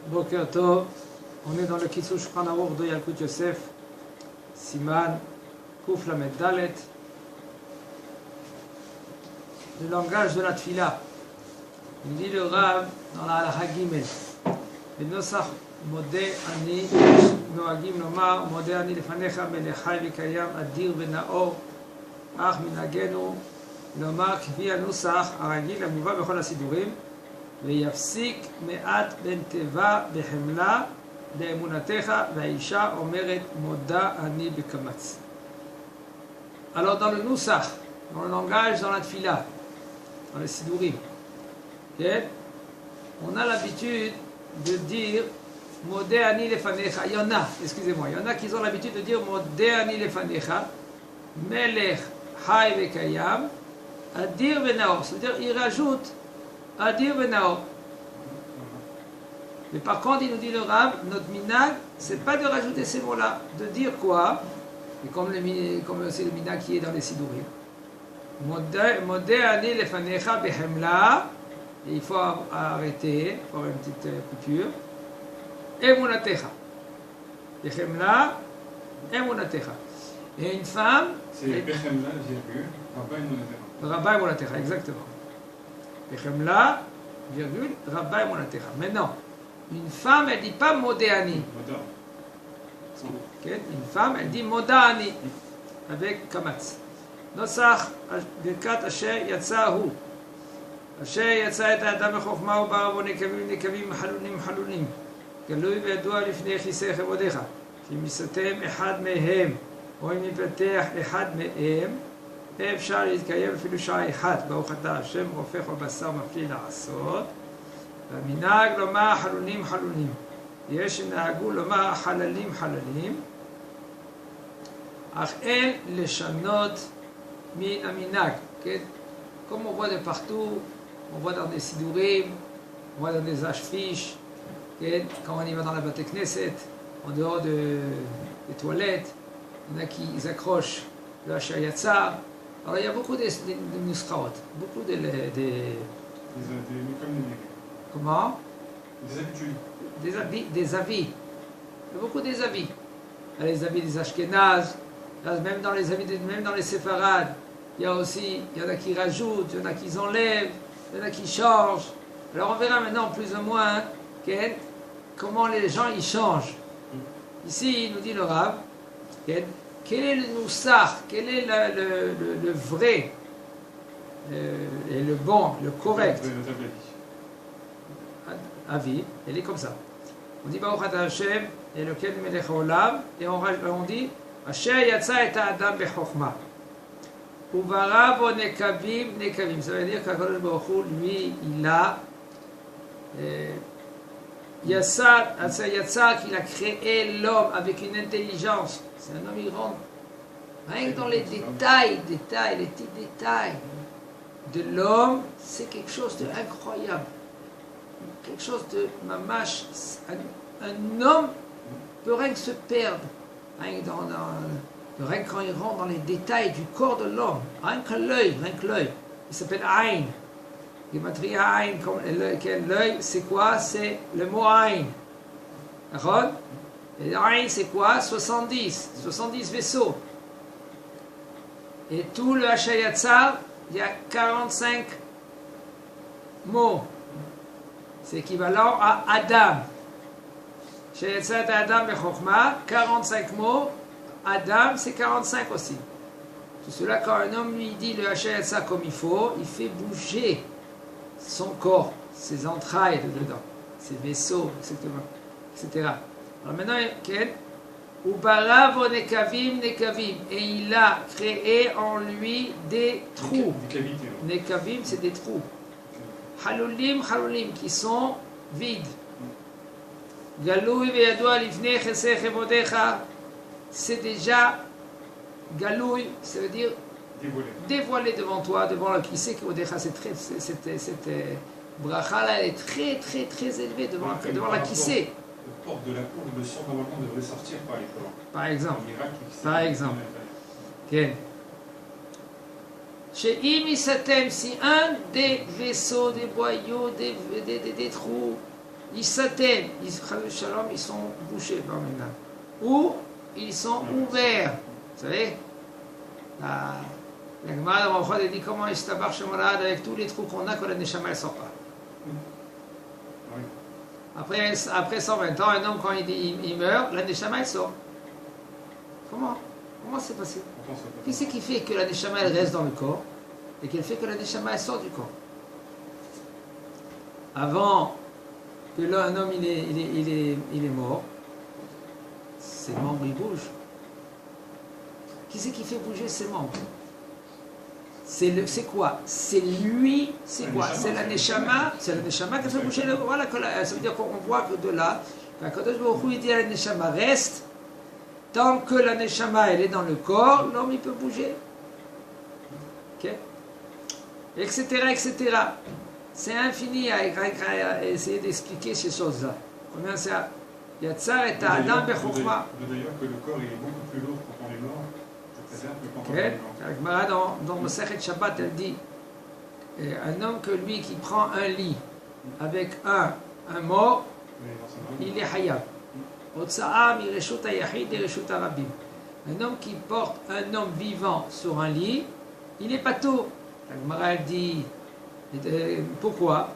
Boker Tov, on est dans le Kitzur Shulchan Aruch de Yalkut Yosef, Siman, Kuf Lamed Dalet, le langage de la Tfila. Il dit le Rav dans la Halacha Gimel, בנוסח מודה אני נוהגים לומר מודה אני לפניך מלך חי וקיים אדיר ונאור אך מנהגנו לומר כפי הנוסח הרגיל המובא בכל הסידורים ויפסיק מעט בין תיבה בחמלה לאמונתך והאישה אומרת מודה אני בקמץ. Alors dans le nusach, dans le langage, dans la tfila, dans les sidurim, okay, on a l'habitude de dire Modé ani lefanecha. Il y en a, excusez-moi, il y en a qui ont l'habitude de dire Modé ani lefanecha, Melech Hay vekayam, Adir venaor. C'est-à-dire, il rajoute Adir venaor. Mais par contre, il nous dit le Rav, notre minag, c'est pas de rajouter ces mots-là, de dire quoi, et comme c'est le minag qui est dans les sidurim. Modé ani lefanecha behemla. Et il faut arrêter, il faut avoir une petite coupure. Emunatecha. Bechemla, emunatecha. Et une femme. C'est Bechemla, virgule, Rabba emunatecha. Rabba emunatecha, exactement. Bechemla, virgule, Rabba emunatecha. Maintenant, une femme, elle ne dit pas Modéani. Okay? Une femme, elle dit Modani. Avec Kamatz. Nosach, Birkat Asher Yatsahu. אשר יצא את האדם בחוכמה וברא בו נקבים נקבים מחלולים מחלולים גלוי וידוע לפני כיסא כבודיך כי אם יסתם אחד מהם או אם יפתח אחד מהם אפשר להתקיים אפילו שעה אחת ברוך אתה השם רופא כל בשר מפליא לעשות והמנהג לומר חלולים חלולים יש שנהגו לומר חללים חללים אך אין לשנות מן המנהג כן? Comme on voit de partout, on voit dans des sidurim, on voit dans des affiches, quand on y va dans la Bate Knesset, en dehors des toilettes, il y en a qui accrochent le Asher Yatzar. Alors il y a beaucoup de nuschaot, beaucoup de... Comment? Des habitudes. Des avis. Il y a beaucoup des avis. Il y a les avis des Ashkénazes, même dans les avis, même dans les séfarades. Il y a aussi, il y en a qui rajoutent, il y en a qui enlèvent, il y en a qui changent. Alors on verra maintenant plus ou moins comment les gens y changent. Ici, il nous dit le Rav, quel est le noussar, quel est le vrai, et le bon, le correct avis. Elle est comme ça. On dit Baruch Ata Hashem, Elokeinu melech haolam, et on dit Asher yatsa et ha'adam bechokma. Uvarabo nekavim, nekavim. Ça veut dire qu'Akadosh Baruch Hu, lui, il a Yassar, qu'il a créé l'homme avec une intelligence. C'est un homme, il rentre rien que dans les détails, les petits détails de l'homme, c'est quelque chose d'incroyable. Quelque chose de mamash. Un homme peut rien que se perdre, rien que rien quand il rentre dans les détails du corps de l'homme, rien que l'œil, il s'appelle Aïn. Gematria Aïn, l'œil, c'est quoi? C'est le mot Aïn. D'accord? Et Aïn, c'est quoi? 70 vaisseaux. Et tout le Asher Yatzar, il y a 45 mots. C'est équivalent à Adam. Asher Yatzar Adam Bechokma, 45 mots. Adam, c'est 45 aussi. C'est cela quand un homme lui dit le Asher Yatzar comme il faut, il fait bouger son corps, ses entrailles dedans, ses vaisseaux, etc. Alors maintenant, Ubaravo nekavim nekavim, et il a créé en lui des trous. Des cavités. Nekavim, c'est des trous. Halulim, halulim, qui sont vides. Galoui veyadua lifnei chesed chevodecha. C'est déjà galouille, ça veut dire dévoilé devant toi, devant qui sait que cette bracha là, elle est très très très élevée devant la kissé. Le porte de la cour, le sang normalement devrait sortir par les corps. Par exemple. Par exemple. Chez Imisatem, si un des vaisseaux, des boyaux, des trous, ils s'atteignent, ils sont bouchés par maintenant, ou ils sont ouverts. Vous savez, la Gemara dans Ramchot dit comment il se tabarre chez Morad avec tous les trous qu'on a que la Neshama ne sort pas. Après 120 ans, un homme, quand il meurt, la Neshama elle sort. Comment c'est possible? Qu'est-ce qui fait que la Neshama elle reste dans le corps et qu'elle fait que la Neshama elle sort du corps? Avant que là, un homme il est mort, ses membres ils bougent. Qui c'est qui fait bouger ses membres? C'est quoi? C'est lui, c'est quoi? C'est la Neshama qui fait bouger le... Voilà, ça veut dire qu'on voit que de là, quand Kadosh Baruch Hu il dit à la Neshama reste, tant que la Neshama elle est dans le corps, l'homme il peut bouger. Ok? Etc. C'est infini à essayer d'expliquer ces choses-là. Combien c'est? Yatzar et Adam Bechokma. D'ailleurs que le corps il est beaucoup plus lourd quand on est mort. La Gemara dans Masechet Shabbat, elle dit un homme que lui qui prend un lit avec un mort, il est hayab. Otsa'a mireshut hayachid et reshut harabim. Un homme qui porte un homme vivant sur un lit, il est pato. La Gemara elle dit pourquoi?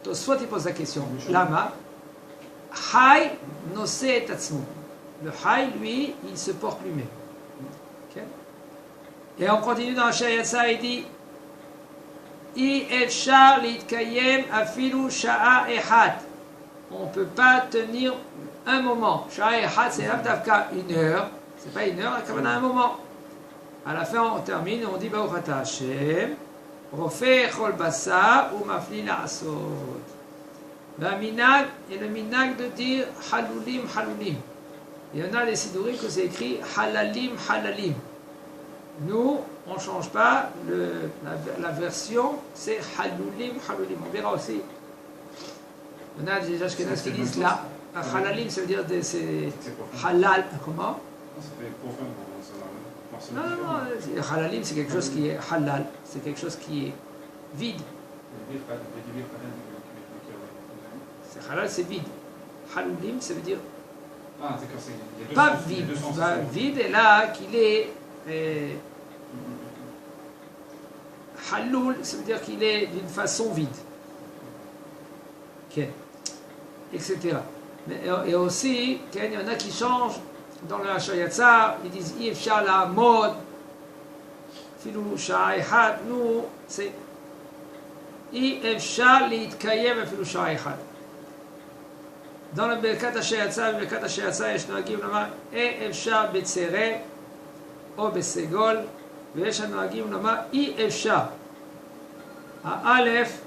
Tosfot il pose la question. Lama hay nose et atzmo. Le hay lui il se porte lui-même. Et on continue dans Asher Yatsa, il dit I efshar litkayem afilu sha'a echat. On ne peut pas tenir un moment. Sha'a echat, c'est l'abdavka une heure. C'est pas une heure, comme on a un moment. À la fin, on termine et on dit Baruch Ata Hashem, Rofeh chol basa ou mafli la'asot. Le minag et le minag de dire halulim. Il y en a des sidourim que c'est écrit halalim. Nous, on ne change pas, la version, c'est halulim. On verra aussi. On a des Ashkenazes qui disent là, halalim, ça veut dire c'est halal. Comment? Non, halalim, c'est quelque chose qui est halal, c'est quelque chose qui est vide. C'est halal, c'est vide. Halulim, ça veut dire pas vide. Vide est là qu'il est. Haloul, ça veut dire qu'il est d'une façon vide. Okay. Etc. Et aussi, il y en a qui changent dans le Asher Yatsa, ils disent Ifshar la mode, Filou Sha'ihad, nous, c'est Ifshar litkayem Filou Sha'ihad. Dans le Birkat Asher Yatsa, il y a נוהגים לומר אי אפשר בצרה או בסגול, ויש הנוהגים לומר אי אפשר. האלף,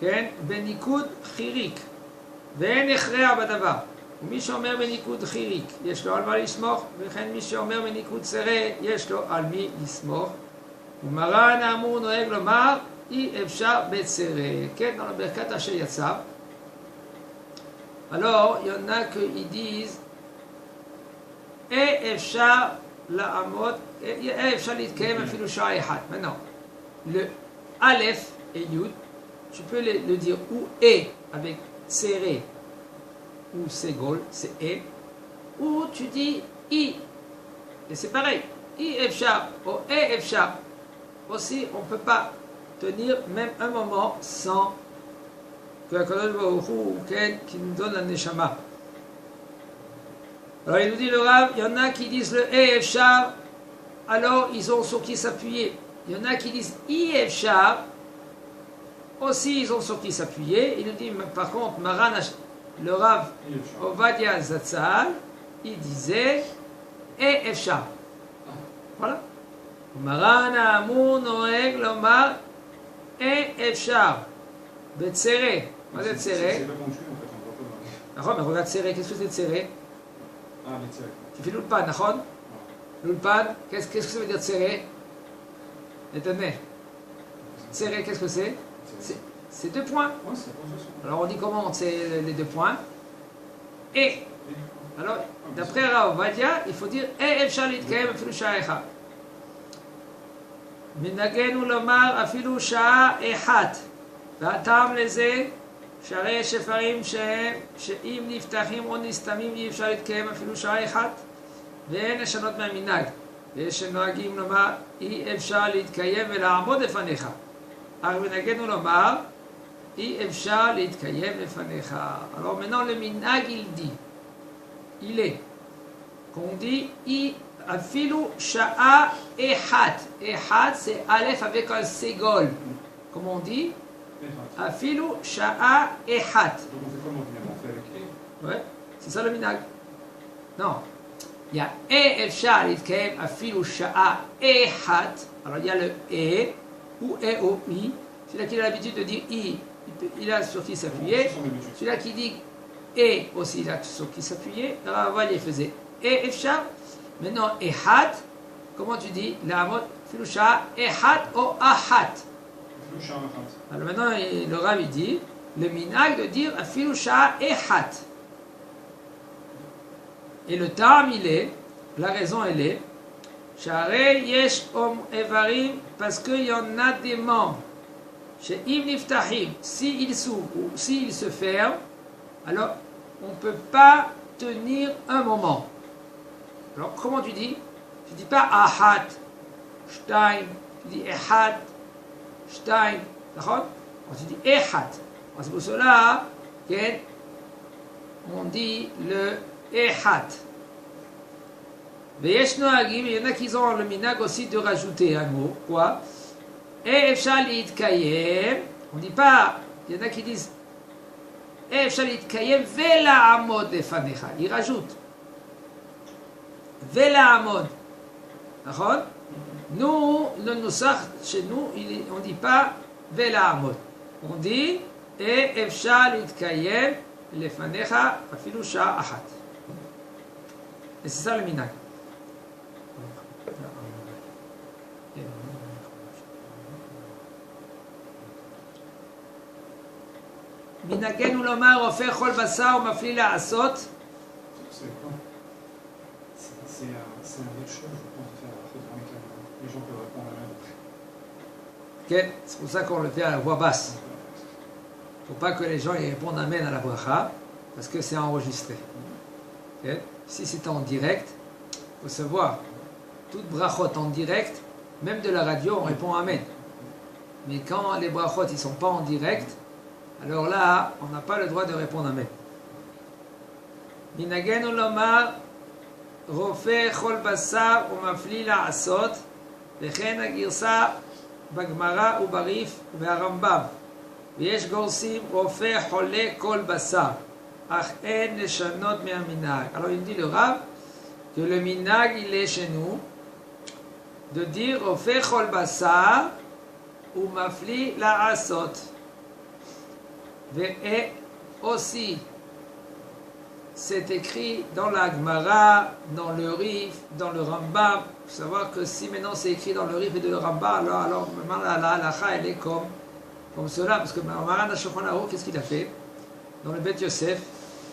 כן, בניקוד חיריק, ואין הכרע בדבר. ומי שאומר בניקוד חיריק, יש לו על מה לסמוך, וכן מי שאומר בניקוד צרה, יש לו על מי לסמוך. ומרן האמור נוהג לומר, אי אפשר בצרה. כן, dans le Birkat Asher Yatsa. Alors, il y en a qui disent et אפשר לעמוד, אפשר להתקיים אפילו שעה אחת. Maintenant, le Aleph et Yud, tu peux le dire ou et avec serré ou segol, c'est et, ou tu dis i, et c'est pareil, i efshar ou e efshar. Aussi, on ne peut pas tenir même un moment sans que la Kadosh Baruch Hu qui nous donne la neshama. Alors il nous dit le Rav, il y en a qui disent le e efshar, alors ils ont sur qui s'appuyer. Il y en a qui disent i efshar, aussi ils ont sur qui s'appuyer. Il nous dit par contre, Maran, le Rav Ovadia Zatzal, il disait e efshar. Voilà. Maran Amun Noeg Lomar e efshar. Betzere. מה זה צרה? נכון, mais regarde צרה, qu'est-ce que c'est צרה? Tu fais l'ulpan, נכון? L'ulpan, qu'est-ce que ça veut dire tsere? Étonnez. Tsere, qu'est-ce que c'est? C'est deux points. Alors on dit comment on sait les deux points? Et. Alors, d'après Rav Ovadia, il faut dire et אפשר להתקיים אפילו שעה אחת. מנהגנו לומר אפילו שעה אחת. והטעם לזה, שהרי יש ספרים שאם נפתחים או נסתמים אי אפשר להתקיים אפילו שעה אחת, ואין לשנות מהמנהג. ויש שנוהגים לומר, אי אפשר להתקיים ולעמוד לפניך. אך מנהגנו לומר, אי אפשר להתקיים לפניך. Alors maintenant le minhag il est, qu'on dit, אפילו שעה אחת. אחד c'est aleph avec un ségol. Comme on dit, אפילו שעה אחת. Donc on fait comme on fait avec E. Ouais, c'est ça le minhag. Non. Il y a et אפשר להתקיים אפילו שעה אחת. Alors il y a le et ou e ou i. Celui-là qui a l'habitude de dire i, il a sur qui s'appuyer. Celui-là qui dit et aussi, il a sur qui s'appuyer. Avant il faisait et אפשר. Maintenant אחד, comment tu dis la mode אפילו שעה אחת או אחת. אפילו שעה אחת. Alors maintenant le Rav il dit le minhag de dire אפילו שעה אחת. Et le terme il est, la raison elle est, שהרי יש איברים, parce qu'il y en a des membres, שאם נפתחים, s'ils s'ouvrent ou s'ils se ferment, alors on ne peut pas tenir un moment. Alors comment tu dis? Tu ne dis pas ahat, shtaim, tu dis echad, shtaim, d'accord? Tu dis echad. C'est pour cela qu'on dit le אחד. ויש נוהגים, il y en a qui ont le minhag aussi de rajouter un mot, quoi? Et אפשר להתקיים, on ne dit pas, il y en a qui disent, et אפשר להתקיים ולעמוד לפניך, il rajoute. ולעמוד, נכון? nous, le נוסח chez nous, on ne dit pas ולעמוד, on dit, et אפשר להתקיים לפניך אפילו שעה אחת. Et c'est ça le minhag. מנהגנו לומר הופך כל בשר ומפליא לעשות. C'est quoi? C'est un autre chose, je pense, de faire la chose avec les gens peuvent répondre à la même. Okay. C'est pour ça qu'on le fait à la voix basse. Il ne faut pas que les gens y répondent amen à la bracha, parce que c'est enregistré. Okay. Si c'est en direct, il faut savoir, toute brachot en direct, même de la radio, on répond amen. Mais quand les brachot ils ne sont pas en direct, alors là, on n'a pas le droit de répondre amen. מנהגנו לומר, רופא כל בשר ומפליא לעשות, וכן הגרסה בגמרא ובריף והרמב"ם. ויש גורסים רופא חולה כל בשר, אך אין לשנות מהמנהג. Alors il dit le Rav que le minhag il est chez nous de dire רופא כל בשר ומפליא לעשות. Et aussi, c'est écrit dans la Gemara, dans le Rif, dans le Rambam. Il faut savoir que si maintenant c'est écrit dans le Rif et dans le Rambam, alors maintenant la halacha elle est comme cela, parce que Maharan Shulchan Aruch, qu'est-ce qu'il a fait? Dans le Beth Yosef,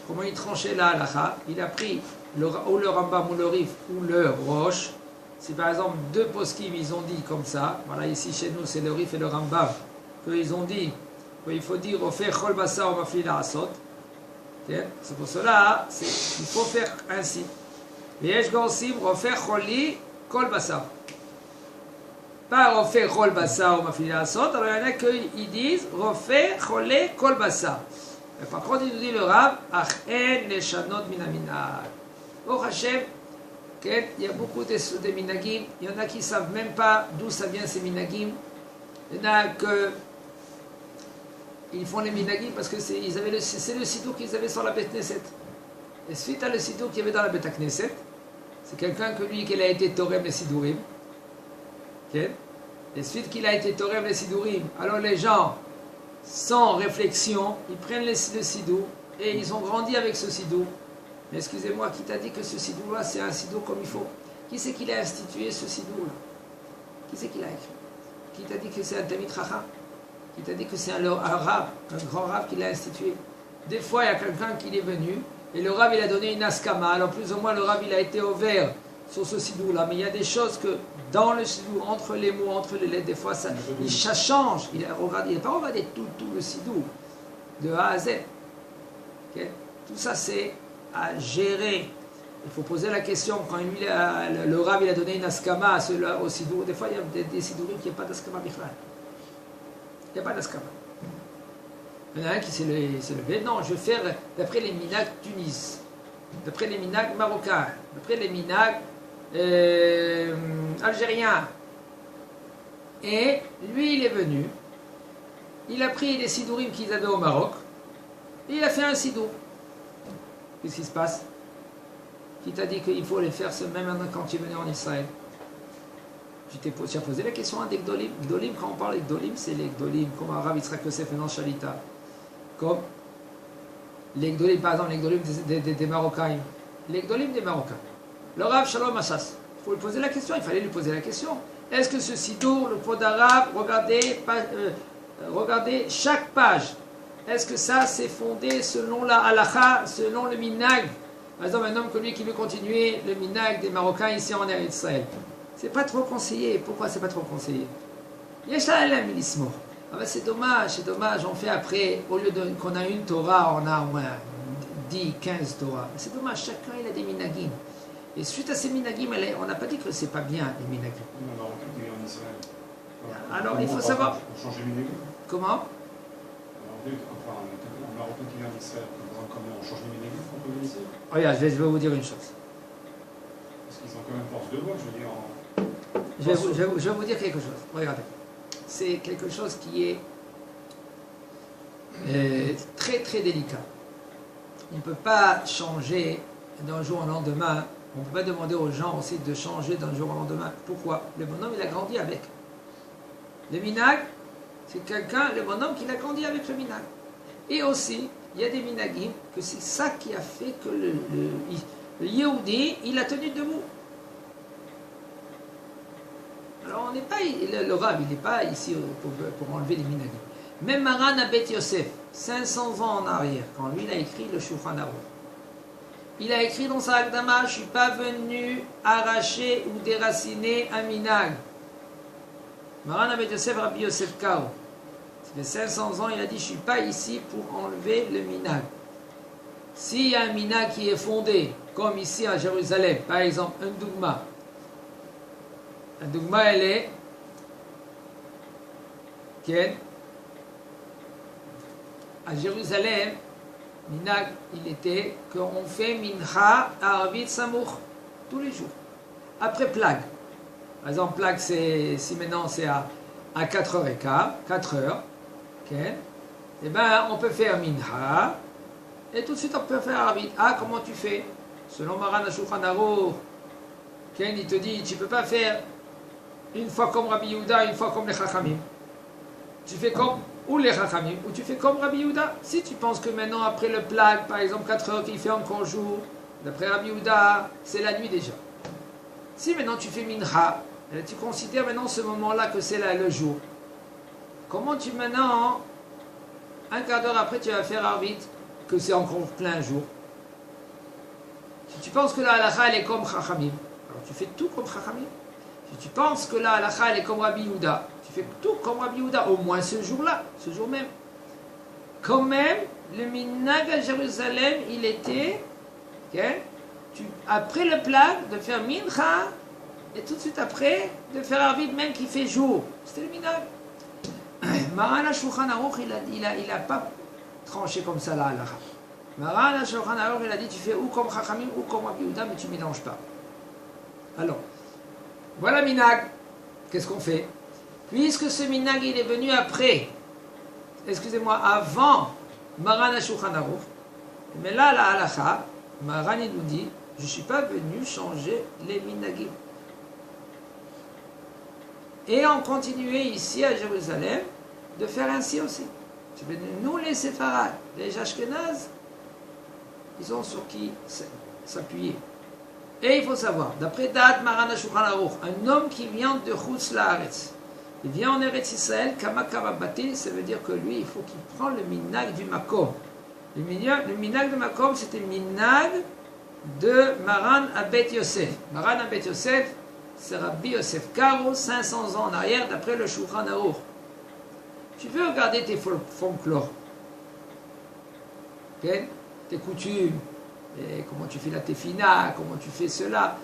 comment il tranchait la halacha? Il a pris ou le Rambam ou le Rif ou le Rosh. Si par exemple deux poskim ils ont dit comme ça, voilà ici chez nous c'est le Rif et le Rambam, qu'ils ont dit il faut dire au fait chol basar ou mafli la'asot. C'est pour cela il faut faire ainsi. ויש גורסים רופא חולי כל בשר. Pas רופא חול בשר ומפליא לעשות, alors il y en a qui disent רופא חולה כל בשר. Par contre il nous dit le Rav, אך אין לשנות מן המנהג. ברוך השם, il y a beaucoup de minhagim, il y en a qui ne savent même pas d'où ça vient ces minhagim. Il y en a que ils font les minhagim parce que c'est le siddur qu'ils avaient sur la Beth Knesset. Et suite à le siddur qu'il y avait dans la Beth Knesset, c'est quelqu'un que lui, qu'il a été torem les siddurim. Okay? Et suite qu'il a été torem les siddurim, alors les gens, sans réflexion, ils prennent le siddur et ils ont grandi avec ce siddur. Mais excusez-moi, qui t'a dit que ce siddur-là, c'est un siddur comme il faut? Qui c'est qui l'a institué ce siddur-là? Qui c'est qui l'a écrit? Qui t'a dit que c'est un Talmid Chacham? Qui t'a dit que c'est un Rav, un grand Rav qui l'a institué? Des fois, il y a quelqu'un qui est venu et le Rav il a donné une askama. Alors plus ou moins le Rav il a été ouvert sur ce sidour-là, mais il y a des choses que dans le sidour, entre les mots, entre les lettres, des fois ça change. Il n'a pas regardé tout le sidour, de A à Z. Okay? Tout ça c'est à gérer. Il faut poser la question, quand lui, le Rav il a donné une askama au sidour, des fois il y a des sidourim qui n'ont pas d'askama bichlal. Il n'y a pas d'askama. Il y en a un qui s'est levé, non, je vais faire d'après les minags Tunis, d'après les minags marocains, d'après les minags algériens. Et lui, il est venu, il a pris des sidourim qu'ils avaient au Maroc, et il a fait un sidour. Qu'est-ce qui se passe? Qui t'a dit qu'il faut les faire même quand tu es venu en Israël? Tu as posé la question à des Gdolim. Gdolim, quand on parle de Gdolim, c'est les Gdolim, comme Rav Yitzhak Yosef et Shalita. Comme les Gdolim, par exemple, les Gdolim des Marocains. Les Gdolim des Marocains. Le Rav Shalom Assas. Il faut lui poser la question, il fallait lui poser la question. Est-ce que ce sidour, le pot d'arabe, regardez chaque page. Est-ce que ça, c'est fondé selon la halakha, selon le minag? Par exemple, un homme comme lui qui veut continuer le minag des Marocains ici en Eretz Israël. C'est pas trop conseillé. Pourquoi c'est pas trop conseillé? Ah ben c'est dommage, on fait après, au lieu qu'on a une Torah, on a au moins 10, 15 Torah. C'est dommage, chacun il a des minagim. Et suite à ces minagim, on n'a pas dit que c'est pas bien les minagim. Alors il faut savoir. Comment? Un Marocain qui vient d'Israël, comment on change les minagim qu'on peut ici? Regarde, je vais vous dire une chose. Parce qu'ils ont quand même force de voix, je veux dire. Je vais vous dire quelque chose. Regardez. C'est quelque chose qui est très très délicat. On ne peut pas changer d'un jour au lendemain. On ne peut pas demander aux gens aussi de changer d'un jour au lendemain. Pourquoi? Le bonhomme, il a grandi avec. Le minag, c'est le bonhomme qui a grandi avec le minag. Et aussi, il y a des minagim que c'est ça qui a fait que le Yehudi, il a tenu debout. Alors on n'est pas, le Rav, il n'est pas ici pour enlever les minagim. Même Maran Abet Yosef, 500 ans en arrière, quand lui il a écrit le Shulchan Aruch, il a écrit dans sa Akdama, je ne suis pas venu arracher ou déraciner un minag. Maran Abet Yosef, Rabbi Yosef Kao, ça fait 500 ans, il a dit, je ne suis pas ici pour enlever le minag. S'il y a un minag qui est fondé, comme ici à Jérusalem, par exemple, un dougma, elle est à Jérusalem, minag, il était qu'on fait mincha arvit samour tous les jours. Après plague. Par exemple, plague, si maintenant c'est à 4h15, 4h, et ben on peut faire mincha, et tout de suite on peut faire arvit. Ah, comment tu fais? Selon Maran Shulchan Aruch, il te dit, tu ne peux pas faire une fois comme Rabbi Yehuda, une fois comme les Chachamim. Tu fais comme ou les Chachamim, ou tu fais comme Rabbi Yehuda. Si tu penses que maintenant, après le plague, par exemple 4 heures, qu'il fait encore jour, d'après Rabbi Yehuda, c'est la nuit déjà. Si maintenant tu fais mincha, tu considères maintenant ce moment-là que c'est le jour. Comment tu maintenant, un quart d'heure après, tu vas faire arvit, que c'est encore plein jour? Si tu penses que la halakha, elle est comme Chachamim, alors tu fais tout comme Chachamim. Si tu penses que la halakha elle est comme Rabbi Yehuda, tu fais tout comme Rabbi Yehuda, au moins ce jour-là, ce jour même. Quand même, le minag à Jérusalem, il était, après le plague, de faire mincha, et tout de suite après, de faire arvit même qui fait jour. C'était le minag. Maran Shulchan Aruch, il a pas tranché comme ça la halakha. Maran Shulchan Aruch, il a dit, tu fais ou comme Chachamim ou comme Rabbi Yehuda, mais tu ne mélanges pas. Alors, voilà minag. Qu'est-ce qu'on fait? Puisque ce minag il est venu après, excusez-moi, avant Maran Shulchan Aruch, mais là la halakha, Maran il nous dit, je ne suis pas venu changer les minagim. Et on continuait ici à Jérusalem de faire ainsi aussi. Nous les séfarades, les ashkénazes, ils ont sur qui s'appuyer. Et il faut savoir, d'après Da'at Maran Shulchan Aruch, un homme qui vient de Chutz La'aretz, il vient en Eretz Israël, Kama Karabaté, ça veut dire que lui, il faut qu'il prenne le minag du Makom. Le minag de Makom, c'était minag de Maran Abet Yosef. Maran Abet Yosef, c'est Rabbi Yosef Karo, 500 ans en arrière, d'après le Shulchan Aruch. Tu veux regarder tes folklores, okay? Tes coutumes, et comment tu fais la tefina, comment tu fais cela.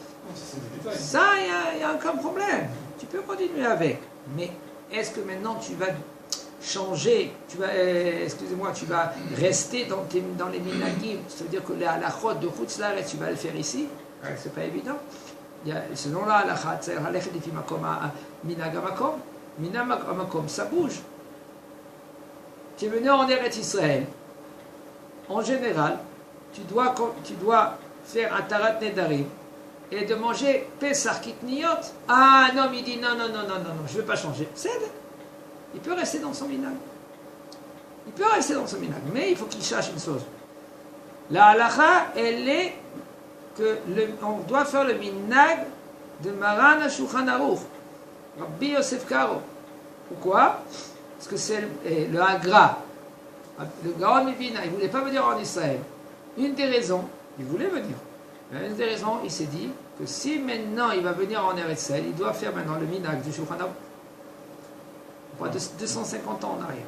Ça, il y a aucun problème. Tu peux continuer avec. Mais est-ce que maintenant tu vas changer, tu vas, tu vas rester dans les minagim, c'est-à-dire que la halachot de Chutzlaret, tu vas le faire ici? C'est pas évident. Selon la halachat, c'est halachat de minag amakom. Minag amakom, ça bouge. Tu es venu en Eretz Israël. En général, tu dois faire un tarat nedarim et de manger Pesach Kitniot. Ah non, il dit non, je ne veux pas changer. C'est il peut rester dans son minag. Il peut rester dans son minag, mais il faut qu'il sache une chose. La halacha, elle est que on doit faire le minag de Maran Shulchan Aruch, Rabbi Yosef Karo. Pourquoi? Parce que c'est le Agra. Le Gaon Mivina, il ne voulait pas venir en Israël. Une des raisons, il voulait venir. Une des raisons, il s'est dit que si maintenant il va venir en Eretz Israël, il doit faire maintenant le minag du Shulchan Aruch. On parle de 250 ans en arrière.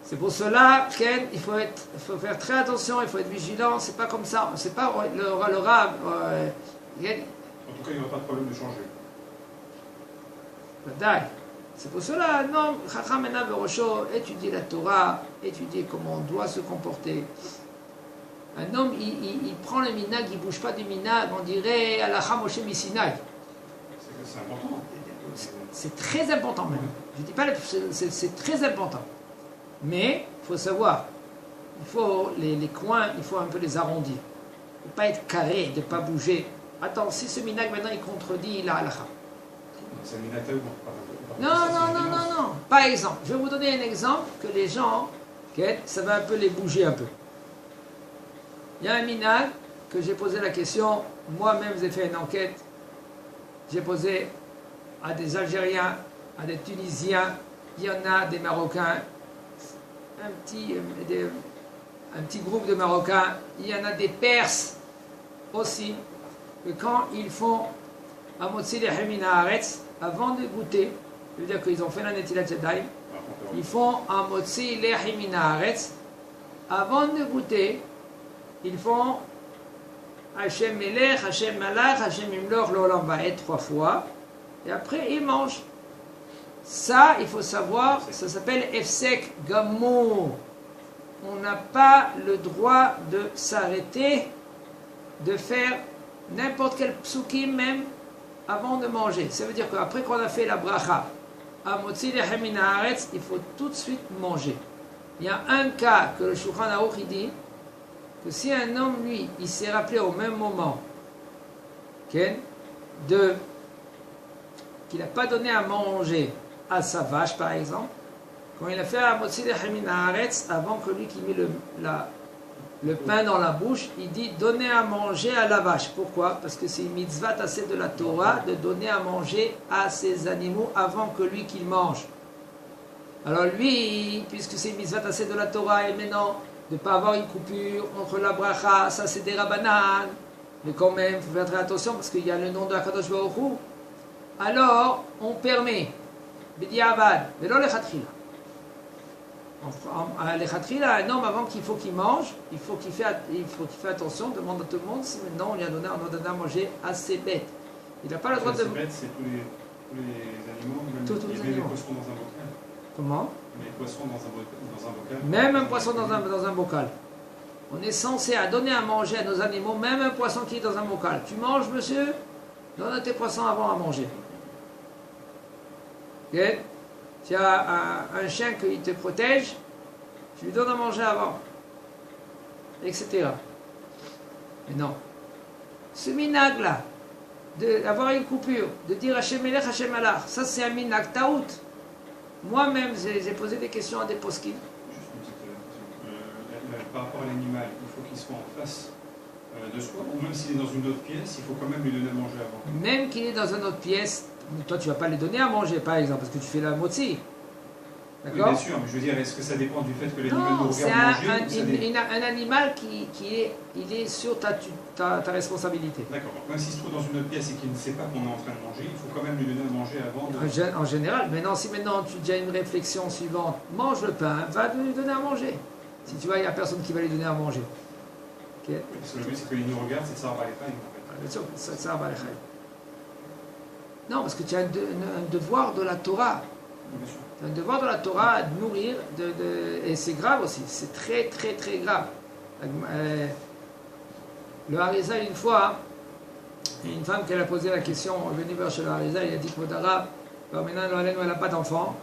C'est pour cela qu'il faut faire très attention, il faut être vigilant. C'est pas comme ça. C'est pas le rab. En tout cas, il n'y aura pas de problème de changer. C'est pour cela, non, Chacham Enav Berosho, étudier la Torah, étudier comment on doit se comporter. Un homme, il prend le minag, il ne bouge pas du minag, on dirait Alacha Moshe Misinaï. C'est important. C'est très important même. Je ne dis pas, c'est très important. Mais il faut savoir, les coins, il faut un peu les arrondir. Il ne faut pas être carré, de ne pas bouger. Attends, si ce minag maintenant il contredit la halakha. C'est un minag taou. Non. Par exemple, je vais vous donner un exemple que les gens, ça va un peu les bouger un peu. Il y a un minag que j'ai posé la question, moi-même j'ai fait une enquête, j'ai posé à des Algériens, à des Tunisiens, il y en a des Marocains, un petit groupe de Marocains, il y en a des Perses aussi, que quand ils font Amotzi Lechem min haaretz, avant de goûter, ça veut dire qu'ils ont fait la Netilat Yadayim, ils font Amotzi Lechem min haaretz, avant de goûter, ils font Hashem Melech, Hashem Malach, Hashem Imlor, l'Olam Vaed 3 fois, et après ils mangent. Ça, il faut savoir, ça s'appelle Efsek Gamour. On n'a pas le droit de s'arrêter, de faire n'importe quel psukim même avant de manger. Ça veut dire qu'après qu'on a fait la bracha, Amotzi Lechem min haaretz, il faut tout de suite manger. Il y a un cas que le Shulchan Aruch il dit, que si un homme, lui, il s'est rappelé au même moment qu'il n'a pas donné à manger à sa vache, par exemple, quand il a fait Amotzi Lechem min haaretz, avant que lui qui met le pain dans la bouche, il dit donner à manger à la vache. Pourquoi? Parce que c'est une mitzvah tassée de la Torah de donner à manger à ses animaux avant que lui qu'il mange. Alors lui, puisque c'est une mitzvah tassée de la Torah, et maintenant de ne pas avoir une coupure entre la bracha, ça c'est des rabbanan, mais quand même, il faut faire très attention parce qu'il y a le nom de Akadosh Baruch Hu. Alors, on permet, B'diavad, mais non le Khatrila. Les Khatrila, un homme avant qu'il faut qu'il mange, il faut qu'il fasse attention, demande à tout le monde si maintenant on lui a donné à manger à ses bêtes. Il n'a pas le droit de. Ses bêtes, c'est tous les animaux, même tous les animaux. poissons dans un bocal. Comment? Les poissons dans un bocal. Même un poisson dans un bocal. On est censé donner à manger à nos animaux, même un poisson qui est dans un bocal. Tu manges, monsieur? Donne à tes poissons avant à manger. Okay? Tu as un chien qui te protège, tu lui donnes à manger avant, etc. Mais non. Ce minag-là, d'avoir une coupure, de dire Hashem Melech, Hashem Malach, ça c'est un minag taout. Moi-même, j'ai posé des questions à des poskim. Juste une petite par rapport à l'animal, il faut qu'il soit en face de soi, ou même s'il est dans une autre pièce, il faut quand même lui donner à manger avant. Même qu'il est dans une autre pièce, toi tu ne vas pas lui donner à manger par exemple, parce que tu fais la motzi. Oui, D'accord? bien sûr, mais je veux dire, est-ce que ça dépend du fait que l'animal Non, nous c'est regarde manger ou ça dépend... un animal il est sur ta responsabilité. D'accord, donc même s'il se trouve dans une autre pièce et qu'il ne sait pas qu'on est en train de manger, il faut quand même lui donner à manger avant de... En général, maintenant, si maintenant tu as une réflexion suivante, mange le pain, va lui donner à manger. Si tu vois, il n'y a personne qui va lui donner à manger. Ok? Parce que le but, c'est qu'il nous regarde, c'est de savoir les failles, en fait. Bien sûr, ça va les chaïs. Non, parce que tu as un devoir de la Torah. Bien sûr. Tu as un devoir de la Torah de nourrir, et c'est grave aussi, c'est très très très grave. Le Harizal, une fois, il y a une femme qui a posé la question, venue vers chez le Harizal, il a dit Kodara, maintenant elle n'a pas d'enfant,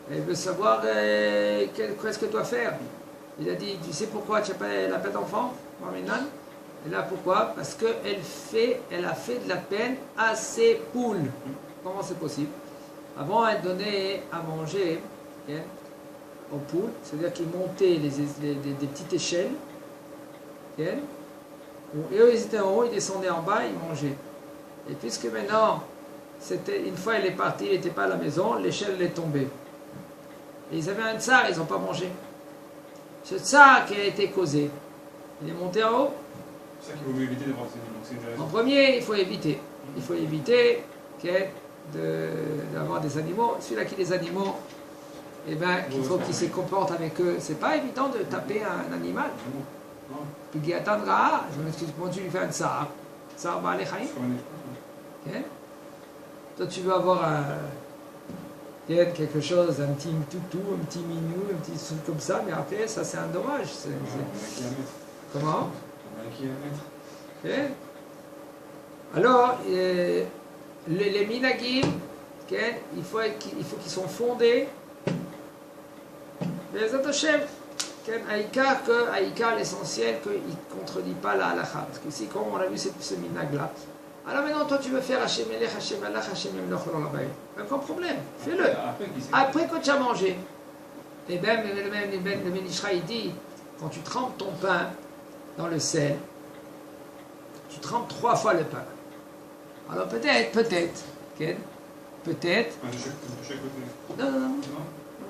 elle veut savoir qu'est-ce que tu dois faire. Il a dit, tu sais pourquoi elle n'a pas d'enfant, Marminan? Et là, pourquoi? Parce qu'elle a fait de la peine à ses poules. Comment c'est possible? Avant, elle donnait à manger aux poules, c'est-à-dire qu'ils montaient des petites échelles. Et eux, ils étaient en haut, ils descendaient en bas, ils mangeaient. Et puisque maintenant, une fois elle est partie, elle n'était pas à la maison, l'échelle est tombée. Et ils avaient un tsar, ils n'ont pas mangé. Ce tsar qui a été causé, il est monté en haut. C'est ça qu'il vaut mieux éviter d'avoir des animaux, c'est une raison. En premier, il faut éviter. Il faut éviter d'avoir des animaux. Celui-là qui a des animaux, eh ben, il faut qu'il se comporte avec eux. C'est pas évident de taper un animal. Non. Puis qui attendra, je m'excuse, comment tu lui fais un tsar? Tsar va aller chaïm. Toi, tu veux avoir quelque chose, un petit toutou, un petit minou, un petit truc comme ça, mais après, ça c'est un dommage. Comment? Alors, les minagim, il faut qu'ils sont fondés. Les Hashem, Aïkar, l'essentiel, qu'il ne contredit pas la halakha. Parce que si, comme on a vu ce minag-là, alors maintenant, toi, tu veux faire Hashem Elech, Hashem Allah, Hashem Emloch, aucun problème, fais-le. Après que tu as mangé. Et bien, le Ménishra, il dit, quand tu trempes ton pain dans le sel, tu trempes 3 fois le pain. Alors peut-être, okay? Peut-être. De chaque côté. Non.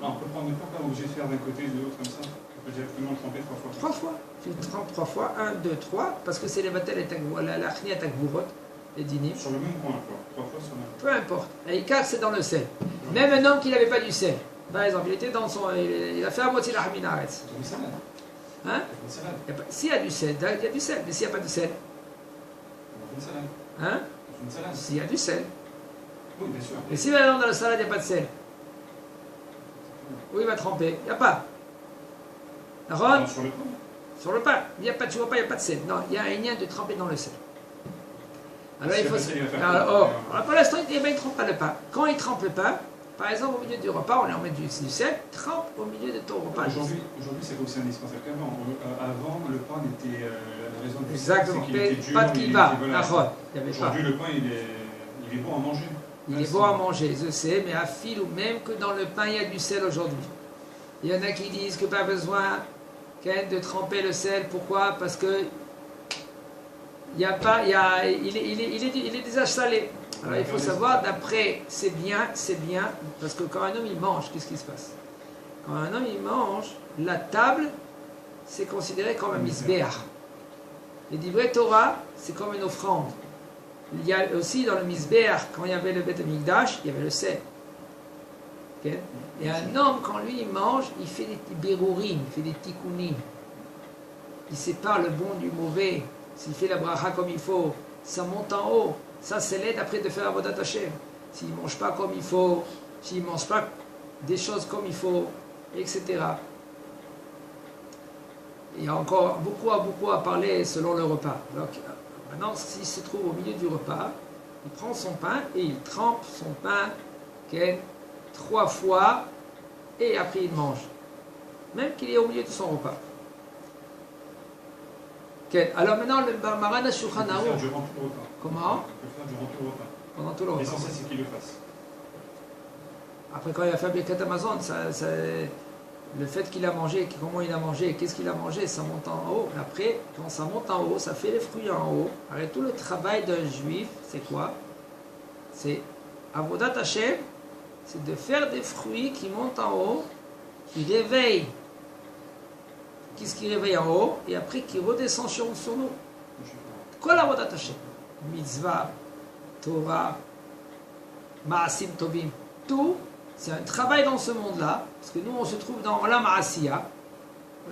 On peut prendre le pain, pas obligé de faire d'un côté ou de l'autre comme ça. On peut directement le tremper 3 fois. 3 fois. Tu trempes 3 fois, 1, 2, 3, parce que c'est les battels et la chnia et takbourot, les dinim. Sur le même point, quoi. 3 fois sur le même point. Peu importe. L'Aïkar, c'est dans le sel. Même un homme qui n'avait pas du sel. Par exemple, il était dans son. Il a fait à moitié la haminaretz. Une salade. Hein? Une salade. S'il y a du sel, il y a du sel. Mais s'il n'y a pas de sel. Une salade. Hein? Une salade. S'il y a du sel. Oui, bien sûr. Mais si maintenant dans la salade, il n'y a pas de sel. Où il va tremper? Il n'y a pas. D'accord? Sur le pain. Sur le pain. Il n'y a pas, tu vois pas, il n'y a pas de sel. Non, il y a un lien de tremper dans le sel. Alors il faut. Alors, pour l'instant, il ne trempe pas le pain. Quand il trempe le pain, par exemple, au milieu du repas, on lui en met du sel, trempe au milieu de ton repas. Aujourd'hui, c'est aussi indispensable qu'avant. Avant, le pain était la raison du exactement. Qu'il était dur, pas de kiva. Aujourd'hui, le pain, il est bon à manger. Il est bon à manger, je sais, mais à fil ou même que dans le pain, il y a du sel aujourd'hui. Il y en a qui disent que pas besoin de tremper le sel. Pourquoi? Parce que il est déjà salé. Alors il faut savoir, d'après, c'est bien, parce que quand un homme il mange, qu'est-ce qui se passe? Quand un homme il mange, la table, c'est considéré comme un misbéach. Les divrei Torah, c'est comme une offrande. Il y a aussi dans le misbéach, quand il y avait le Beth Amikdash, il y avait le sel. Okay? Et un homme, quand lui il mange, il fait des petits bérourim, il fait des tikkunim. Il sépare le bon du mauvais. S'il fait la bracha comme il faut, ça monte en haut. Ça, c'est l'aide après de faire Avodat Hashem. S'il ne mange pas comme il faut, s'il ne mange pas des choses comme il faut, etc. Il y a encore beaucoup à parler selon le repas. Donc, maintenant, s'il se trouve au milieu du repas, il prend son pain et il trempe son pain 3 fois et après il mange. Même qu'il est au milieu de son repas. Okay. Alors maintenant, le Marana Shulchan Aruch. Comment? Il peut faire durant tout le repas. Pendant tout le repas. L'essentiel, c'est qu'il le fasse. Après, quand il a fait Birkat Amazon, le fait qu'il a mangé, comment il a mangé, qu'est-ce qu'il a mangé, ça monte en haut. Après, quand ça monte en haut, ça fait les fruits en haut. Alors, tout le travail d'un juif, c'est quoi? C'est Avodat Hashem, c'est de faire des fruits qui montent en haut qui réveille, qu'est-ce qui réveille en haut, et après qui redescend sur nous. Kol avodat Hashem. Mitzvah, Torah, Ma'asim Tovim. Tout, c'est un travail dans ce monde-là, parce que nous on se trouve dans la Ma'asiya,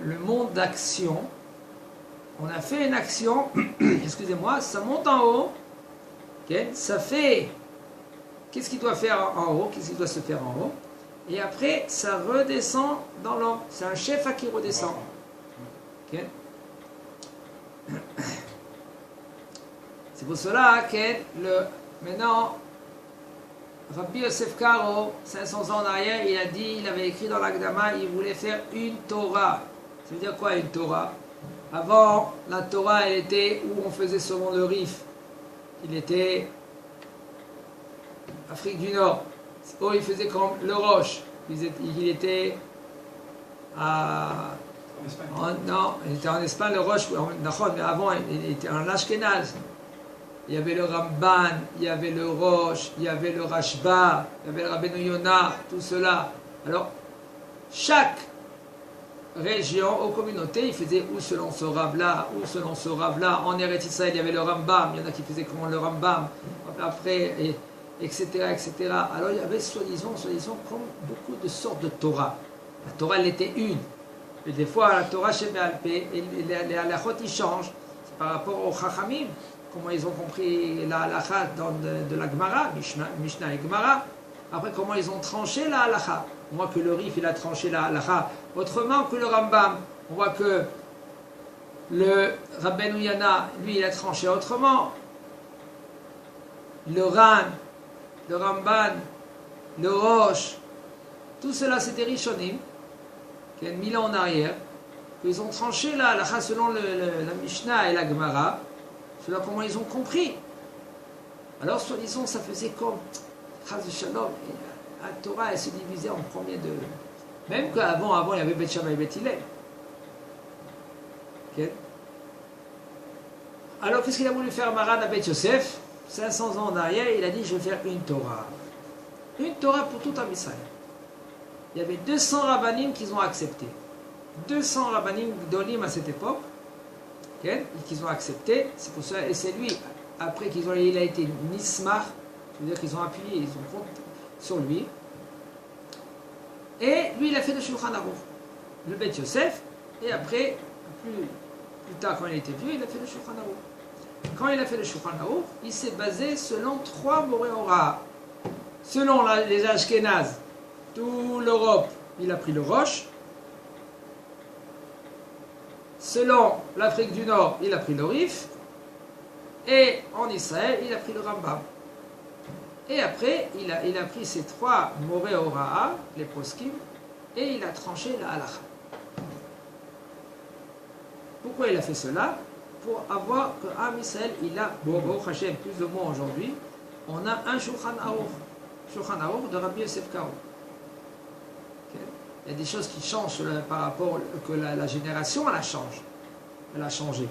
le monde d'action. On a fait une action, excusez-moi, ça monte en haut, okay, ça fait, qu'est-ce qu'il doit faire en haut, qu'est-ce qu'il doit se faire en haut, et après ça redescend dans l'homme, c'est un chef à qui redescend. Okay. C'est pour cela que maintenant, Rabbi Yosef Karo, 500 ans en arrière, il a dit, il avait écrit dans l'Agdama, il voulait faire une Torah. Ça veut dire quoi une Torah? Avant, la Torah, elle était où on faisait seulement le Rif. Il était Afrique du Nord. Oh, il faisait comme le Roche. Il était à... non, il était en Espagne, le Roche, mais avant, il était en Ashkenaz. Il y avait le Ramban, il y avait le Roche, il y avait le Rashba, il y avait le Rabbeinu Yonah, tout cela. Alors, chaque région, aux communautés, ils faisaient ou selon ce Rav-là, ou selon ce Rav-là. En Eretz Israël, il y avait le Rambam, il y en a qui faisaient comme le Rambam, après, etc., etc. Alors, il y avait soi-disant, comme beaucoup de sortes de Torah. La Torah, elle était une. Et des fois, la Torah chez Béalpé, les halachot, ils changent. C'est par rapport aux Chachamim, comment ils ont compris la halacha de la Gemara, Mishnah et Gemara. Après, comment ils ont tranché la halacha. On voit que le Rif, il a tranché la halacha autrement que le Rambam. On voit que le Rabbeinu Yonah, lui, il a tranché autrement. Le Ran, le Ramban, le Roche, tout cela, c'est des Rishonim, qui y a 1000 ans en arrière, qu'ils ont tranché la halacha selon la Mishnah et la Gemara, selon comment ils ont compris. Alors, soi-disant, ça faisait comme Chaz Shalom. La Torah, elle se divisait en premier de... Même qu'avant, il y avait Bet Shammai et Bet Hillel. Okay. Alors, qu'est-ce qu'il a voulu faire Maran à Bet Yosef? 500 ans en arrière, il a dit, je vais faire une Torah. Une Torah pour tout Am Israël. Il y avait 200 rabbanim qui ont accepté. 200 rabbanim d'Olim à cette époque, okay, qu'ils ont accepté. C'est pour ça, et c'est lui, après il a été nismar, c'est-à-dire qu'ils ont appuyé, ils ont compté sur lui. Et lui, il a fait le Shulchan Aruch, le Bet Yosef, et après, plus tard, quand il était vieux, il a fait le Shulchan Aruch. Quand il a fait le Shulchan Aruch, il s'est basé selon 3 Moré Ora. Selon les Ashkénazes, toute l'Europe, il a pris le Roche. Selon l'Afrique du Nord, il a pris le Rif. Et en Israël, il a pris le Rambam. Et après, il a pris ces 3 Moré Ora, les poskim, et il a tranché la halacha. Pourquoi il a fait cela? Pour avoir que Am Israël, il a, bon, Hashem, plus ou moins aujourd'hui, on a un Shulchan Aruch de Rabbi Yosef Karo. Okay. Il y a des choses qui changent par rapport que la génération, elle a changé.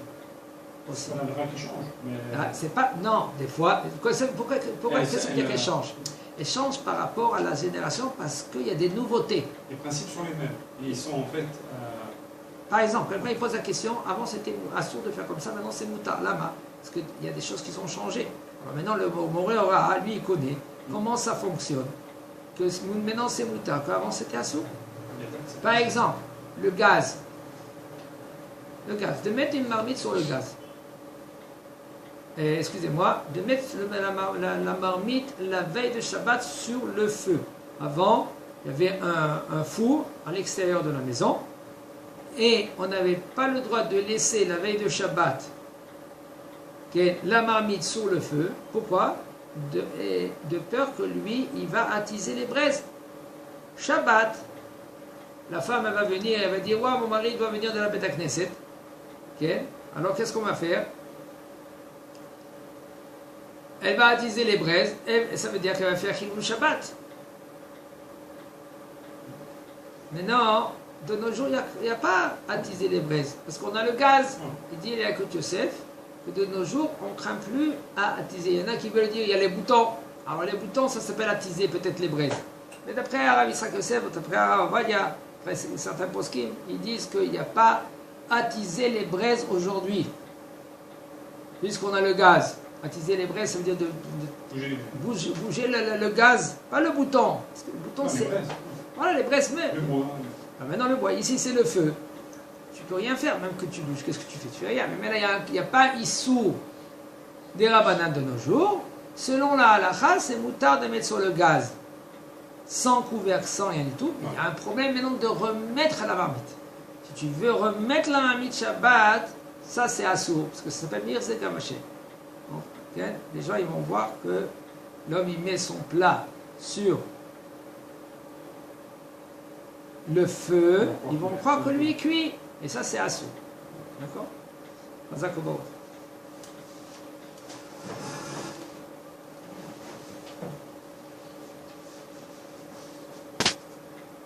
C'est la vraie qui change. Mais... c'est pas, non, des fois, pourquoi qu'est-ce qu'il y a qu'elle change? Elle change par rapport à la génération parce qu'il y a des nouveautés. Les principes sont les mêmes. Et ils sont en fait... Par exemple, quelqu'un il pose la question, avant c'était assourd de faire comme ça, maintenant c'est mouta, lama, parce qu'il y a des choses qui sont changées. Alors maintenant le Moré Ora, lui il connaît comment ça fonctionne, que maintenant c'est mouta, qu'avant c'était assourd. Par exemple, le gaz, de mettre une marmite sur le gaz. Excusez-moi, de mettre la marmite la veille de Shabbat sur le feu. Avant, il y avait un four à l'extérieur de la maison et on n'avait pas le droit de laisser la veille de Shabbat la marmite sur le feu. Pourquoi? De peur que lui, il va attiser les braises. Shabbat, la femme elle va venir, elle va dire ouais, mon mari doit venir de la Beth Knesset. Alors qu'est-ce qu'on va faire? Elle va attiser les braises, et ça veut dire qu'elle va faire Chilul Shabbat. Maintenant, de nos jours, il n'y a pas attiser les braises, parce qu'on a le gaz. Il dit, il y a que Yosef, que de nos jours, on ne craint plus à attiser. Il y en a qui veulent dire, il y a les boutons. Alors les boutons, ça s'appelle attiser peut-être les braises. Mais d'après Arav Yitzhak Yosef, d'après Arav Ovadia, Après, certains poskim, ils disent qu'il n'y a pas attiser les braises aujourd'hui. Puisqu'on a le gaz. Attiser les braises, ça veut dire bouger le gaz, pas le bouton. Parce que le bouton, c'est... Voilà, les braises, mais... Le bois. Ah, maintenant, le bois. Ici, c'est le feu. Tu peux rien faire, même que tu bouges. Qu'est-ce que tu fais? Tu fais rien. Mais maintenant, il n'y a pas issou des rabbanan de nos jours. Selon la halakha, c'est moutard de mettre sur le gaz. Sans couvercle, sans rien du tout. Mais il y a un problème maintenant de remettre à la marmite. Si tu veux remettre la marmite Shabbat, ça c'est assourd. Parce que ça s'appelle Mirze Gamaché. Okay? Les gens, ils vont voir que l'homme, il met son plat sur le feu. Ils vont croire que lui est cuit. Et ça, c'est assourd. D'accord?